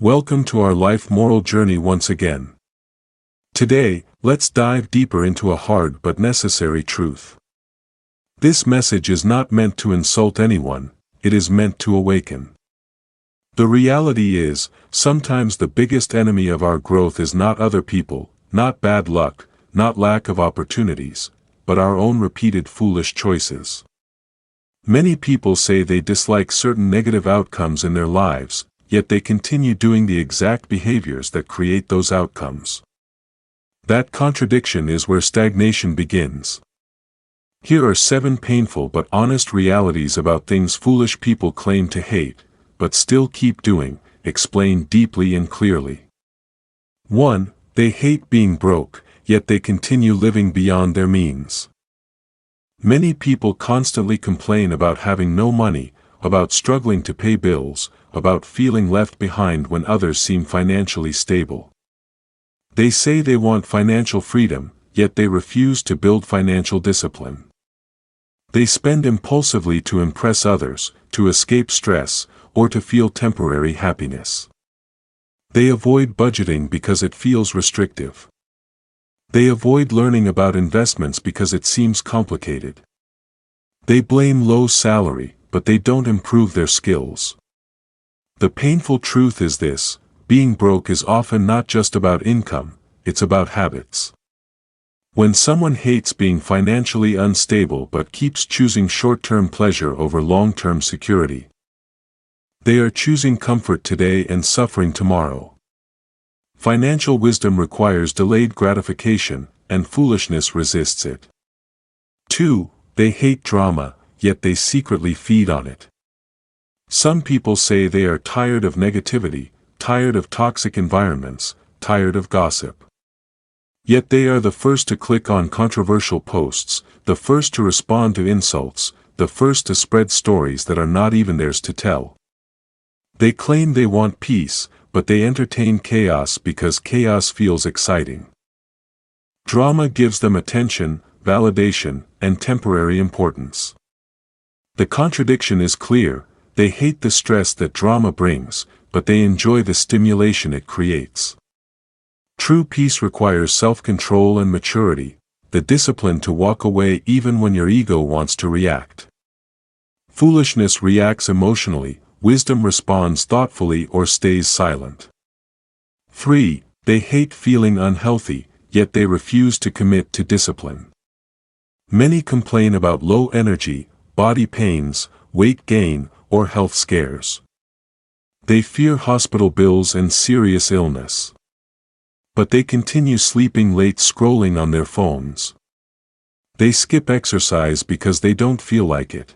Welcome to our life moral journey once again. Today, let's dive deeper into a hard but necessary truth. This message is not meant to insult anyone, it is meant to awaken. The reality is, sometimes the biggest enemy of our growth is not other people, not bad luck, not lack of opportunities, but our own repeated foolish choices. Many people say they dislike certain negative outcomes in their lives, yet they continue doing the exact behaviors that create those outcomes. That contradiction is where stagnation begins. Here are 7 painful but honest realities about things foolish people claim to hate, but still keep doing, explained deeply and clearly. 1. They hate being broke, yet they continue living beyond their means. Many people constantly complain about having no money, about struggling to pay bills, about feeling left behind when others seem financially stable. They say they want financial freedom, yet they refuse to build financial discipline. They spend impulsively to impress others, to escape stress, or to feel temporary happiness. They avoid budgeting because it feels restrictive. They avoid learning about investments because it seems complicated. They blame low salary, but they don't improve their skills. The painful truth is this: being broke is often not just about income, it's about habits. When someone hates being financially unstable but keeps choosing short-term pleasure over long-term security, they are choosing comfort today and suffering tomorrow. Financial wisdom requires delayed gratification, and foolishness resists it. 2. They hate drama, yet they secretly feed on it. Some people say they are tired of negativity, tired of toxic environments, tired of gossip. Yet they are the first to click on controversial posts, the first to respond to insults, the first to spread stories that are not even theirs to tell. They claim they want peace, but they entertain chaos because chaos feels exciting. Drama gives them attention, validation, and temporary importance. The contradiction is clear: they hate the stress that drama brings, but they enjoy the stimulation it creates. True peace requires self-control and maturity, the discipline to walk away even when your ego wants to react. Foolishness reacts emotionally, wisdom responds thoughtfully or stays silent. 3. They hate feeling unhealthy, yet they refuse to commit to discipline. Many complain about low energy, body pains, weight gain, or health scares. They fear hospital bills and serious illness. But they continue sleeping late, scrolling on their phones. They skip exercise because they don't feel like it.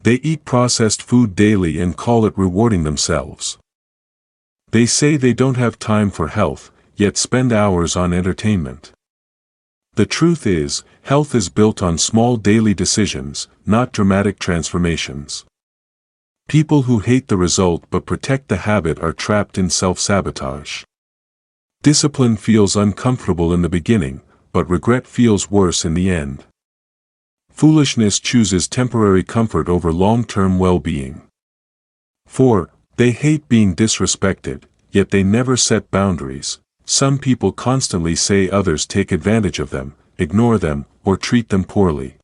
They eat processed food daily and call it rewarding themselves. They say they don't have time for health, yet spend hours on entertainment. The truth is, health is built on small daily decisions, not dramatic transformations. People who hate the result but protect the habit are trapped in self-sabotage. Discipline feels uncomfortable in the beginning, but regret feels worse in the end. Foolishness chooses temporary comfort over long-term well-being. 4. They hate being disrespected, yet they never set boundaries. Some people constantly say others take advantage of them, ignore them, or treat them poorly.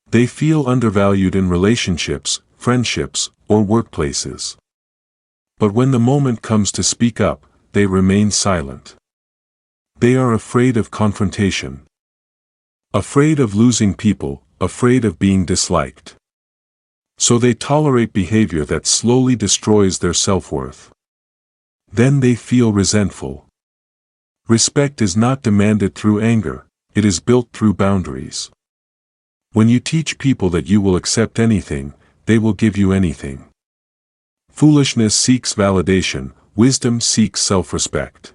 They feel undervalued in relationships, friendships, or workplaces. But when the moment comes to speak up, they remain silent. They are afraid of confrontation. Afraid of losing people, afraid of being disliked. So they tolerate behavior that slowly destroys their self-worth. Then they feel resentful. Respect is not demanded through anger, it is built through boundaries. When you teach people that you will accept anything, they will give you anything. Foolishness seeks validation, wisdom seeks self-respect.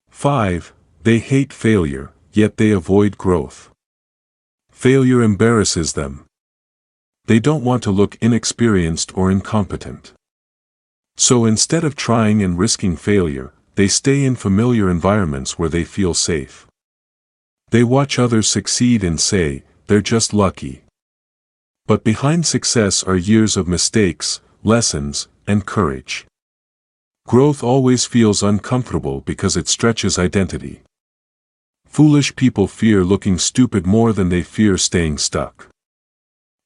5. They hate failure, yet they avoid growth. Failure embarrasses them. They don't want to look inexperienced or incompetent. So instead of trying and risking failure, they stay in familiar environments where they feel safe. They watch others succeed and say, they're just lucky. But behind success are years of mistakes, lessons, and courage. Growth always feels uncomfortable because it stretches identity. Foolish people fear looking stupid more than they fear staying stuck.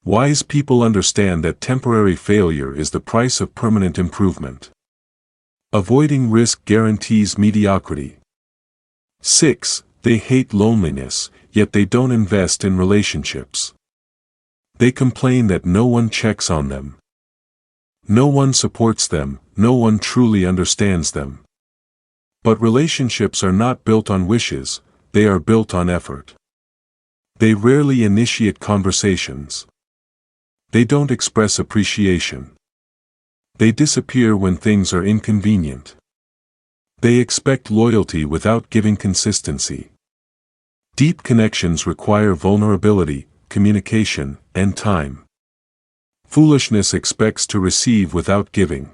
Wise people understand that temporary failure is the price of permanent improvement. Avoiding risk guarantees mediocrity. 6. They hate loneliness, yet they don't invest in relationships. They complain that no one checks on them. No one supports them, no one truly understands them. But relationships are not built on wishes, they are built on effort. They rarely initiate conversations. They don't express appreciation. They disappear when things are inconvenient. They expect loyalty without giving consistency. Deep connections require vulnerability, communication, and time. Foolishness expects to receive without giving.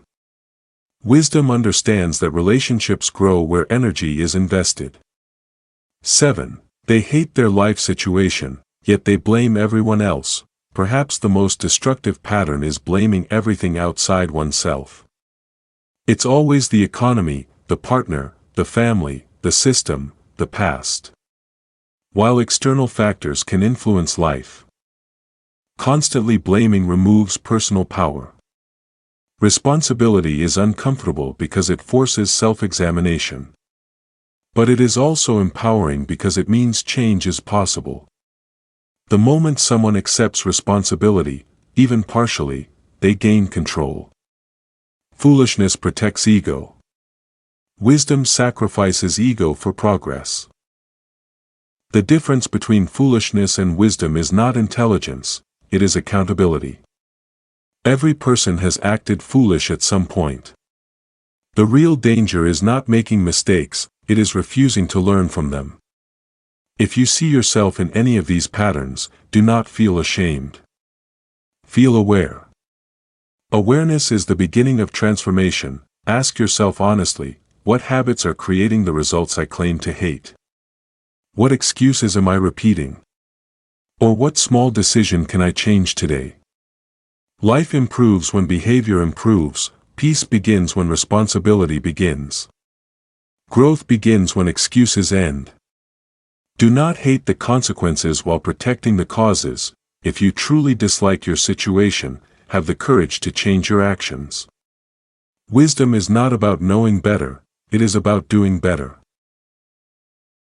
Wisdom understands that relationships grow where energy is invested. 7. They hate their life situation, yet they blame everyone else. Perhaps the most destructive pattern is blaming everything outside oneself. It's always the economy, the partner, the family, the system, the past. While external factors can influence life, constantly blaming removes personal power. Responsibility is uncomfortable because it forces self-examination. But it is also empowering because it means change is possible. The moment someone accepts responsibility, even partially, they gain control. Foolishness protects ego. Wisdom sacrifices ego for progress. The difference between foolishness and wisdom is not intelligence, it is accountability. Every person has acted foolish at some point. The real danger is not making mistakes, it is refusing to learn from them. If you see yourself in any of these patterns, do not feel ashamed. Feel aware. Awareness is the beginning of transformation. Ask yourself honestly, what habits are creating the results I claim to hate? What excuses am I repeating? Or what small decision can I change today? Life improves when behavior improves, peace begins when responsibility begins. Growth begins when excuses end. Do not hate the consequences while protecting the causes. If you truly dislike your situation, have the courage to change your actions. Wisdom is not about knowing better, it is about doing better.